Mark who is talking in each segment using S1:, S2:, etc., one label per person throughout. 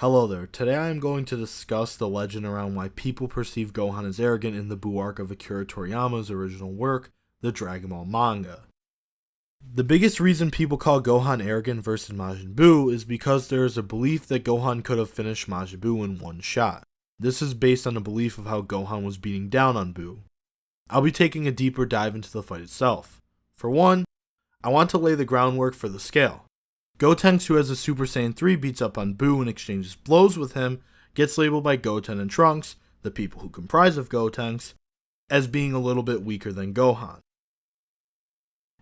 S1: Hello there, today I am going to discuss the legend around why people perceive Gohan as arrogant in the Buu arc of Akira Toriyama's original work, the Dragon Ball manga. The biggest reason people call Gohan arrogant versus Majin Buu is because there is a belief that Gohan could have finished Majin Buu in one shot. This is based on a belief of how Gohan was beating down on Buu. I'll be taking a deeper dive into the fight itself. For one, I want to lay the groundwork for the scale. Gotenks, who has a Super Saiyan 3, beats up on Buu and exchanges blows with him, gets labeled by Goten and Trunks, the people who comprise of Gotenks, as being a little bit weaker than Gohan.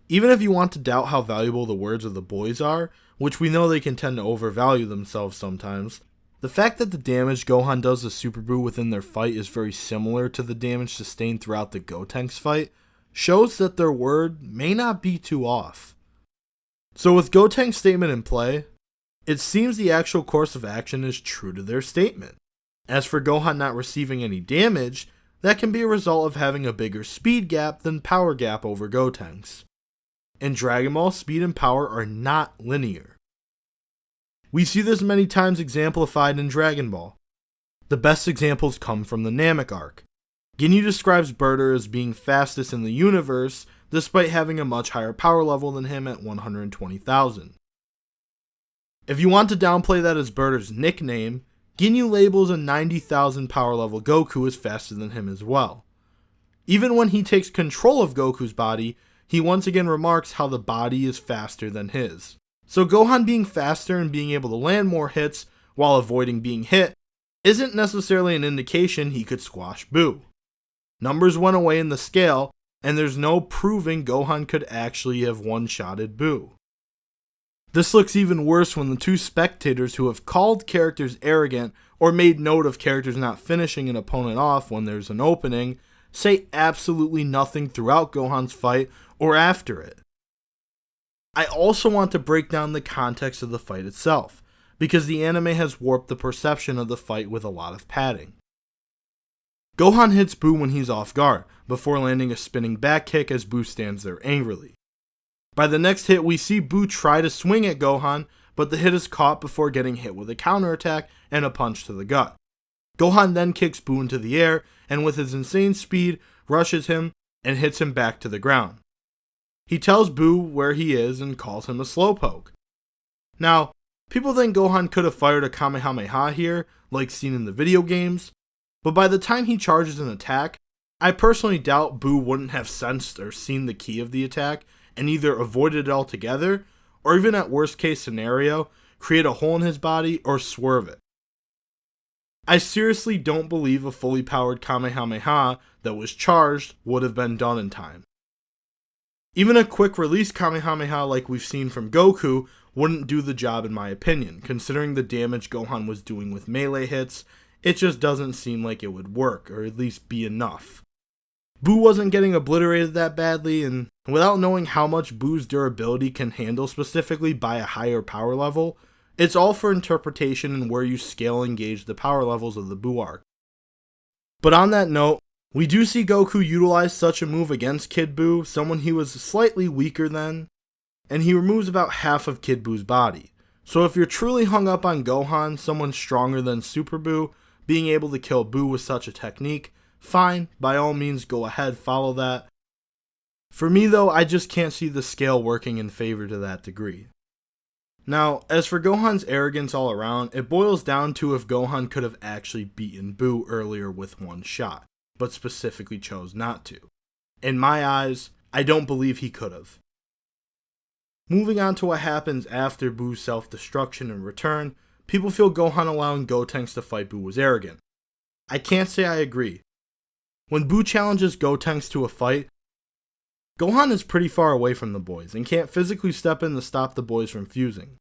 S1: Even if you want to doubt how valuable the words of the boys are, which we know they can tend to overvalue themselves sometimes, the fact that the damage Gohan does to Super Buu within their fight is very similar to the damage sustained throughout the Gotenks fight shows that their word may not be too off. So with Gotenks' statement in play, it seems the actual course of action is true to their statement. As for Gohan not receiving any damage, that can be a result of having a bigger speed gap than power gap over Gotenks. In Dragon Ball, speed and power are not linear. We see this many times exemplified in Dragon Ball. The best examples come from the Namek arc. Ginyu describes Burter as being fastest in the universe, despite having a much higher power level than him at 120,000. If you want to downplay that as Burter's nickname, Ginyu labels a 90,000 power level Goku as faster than him as well. Even when he takes control of Goku's body, he once again remarks how the body is faster than his. So Gohan being faster and being able to land more hits while avoiding being hit isn't necessarily an indication he could squash Buu. Numbers went away in the scale, and there's no proving Gohan could actually have one-shotted Buu. This looks even worse when the two spectators who have called characters arrogant or made note of characters not finishing an opponent off when there's an opening say absolutely nothing throughout Gohan's fight or after it. I also want to break down the context of the fight itself, because the anime has warped the perception of the fight with a lot of padding. Gohan hits Buu when he's off guard, before landing a spinning back kick as Buu stands there angrily. By the next hit, we see Buu try to swing at Gohan, but the hit is caught before getting hit with a counterattack and a punch to the gut. Gohan then kicks Buu into the air, and with his insane speed, rushes him and hits him back to the ground. He tells Buu where he is and calls him a slowpoke. Now, people think Gohan could have fired a Kamehameha here, like seen in the video games, but by the time he charges an attack, I personally doubt Buu wouldn't have sensed or seen the key of the attack and either avoided it altogether, or even at worst case scenario, create a hole in his body or swerve it. I seriously don't believe a fully powered Kamehameha that was charged would have been done in time. Even a quick release Kamehameha like we've seen from Goku wouldn't do the job in my opinion, considering the damage Gohan was doing with melee hits. It just doesn't seem like it would work, or at least be enough. Buu wasn't getting obliterated that badly, and without knowing how much Buu's durability can handle specifically by a higher power level, it's all for interpretation and where you scale and gauge the power levels of the Buu arc. But on that note, we do see Goku utilize such a move against Kid Buu, someone he was slightly weaker than, and he removes about half of Kid Buu's body. So if you're truly hung up on Gohan, someone stronger than Super Buu, being able to kill Buu with such a technique, fine, by all means go ahead, follow that. For me though, I just can't see the scale working in favor to that degree. Now, as for Gohan's arrogance all around, it boils down to if Gohan could have actually beaten Buu earlier with one shot, but specifically chose not to. In my eyes, I don't believe he could have. Moving on to what happens after Buu's self-destruction and return, people feel Gohan allowing Gotenks to fight Buu was arrogant. I can't say I agree. When Buu challenges Gotenks to a fight, Gohan is pretty far away from the boys and can't physically step in to stop the boys from fusing.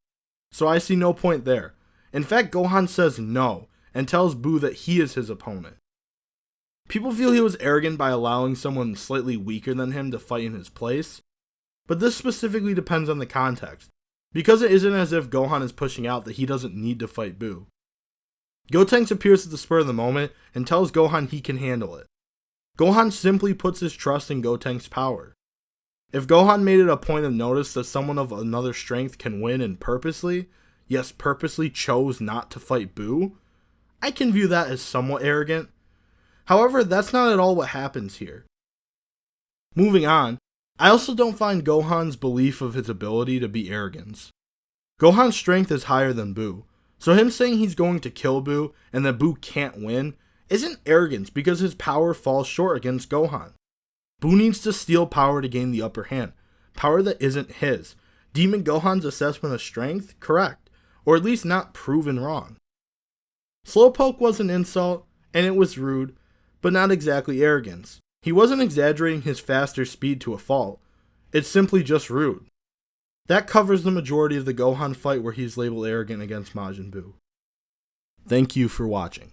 S1: So I see no point there. In fact, Gohan says no and tells Buu that he is his opponent. People feel he was arrogant by allowing someone slightly weaker than him to fight in his place, but this specifically depends on the context, because it isn't as if Gohan is pushing out that he doesn't need to fight Buu. Gotenks appears at the spur of the moment and tells Gohan he can handle it. Gohan simply puts his trust in Gotenks' power. If Gohan made it a point of notice that someone of another strength can win and purposely, yes, purposely chose not to fight Boo, I can view that as somewhat arrogant. However, that's not at all what happens here. Moving on, I also don't find Gohan's belief of his ability to be arrogance. Gohan's strength is higher than Boo, so him saying he's going to kill Boo and that Boo can't win isn't arrogance because his power falls short against Gohan. Boo needs to steal power to gain the upper hand, power that isn't his. Demon Gohan's assessment of strength, correct, or at least not proven wrong. Slowpoke was an insult, and it was rude, but not exactly arrogance. He wasn't exaggerating his faster speed to a fault. It's simply just rude. That covers the majority of the Gohan fight where he's labeled arrogant against Majin Buu. Thank you for watching.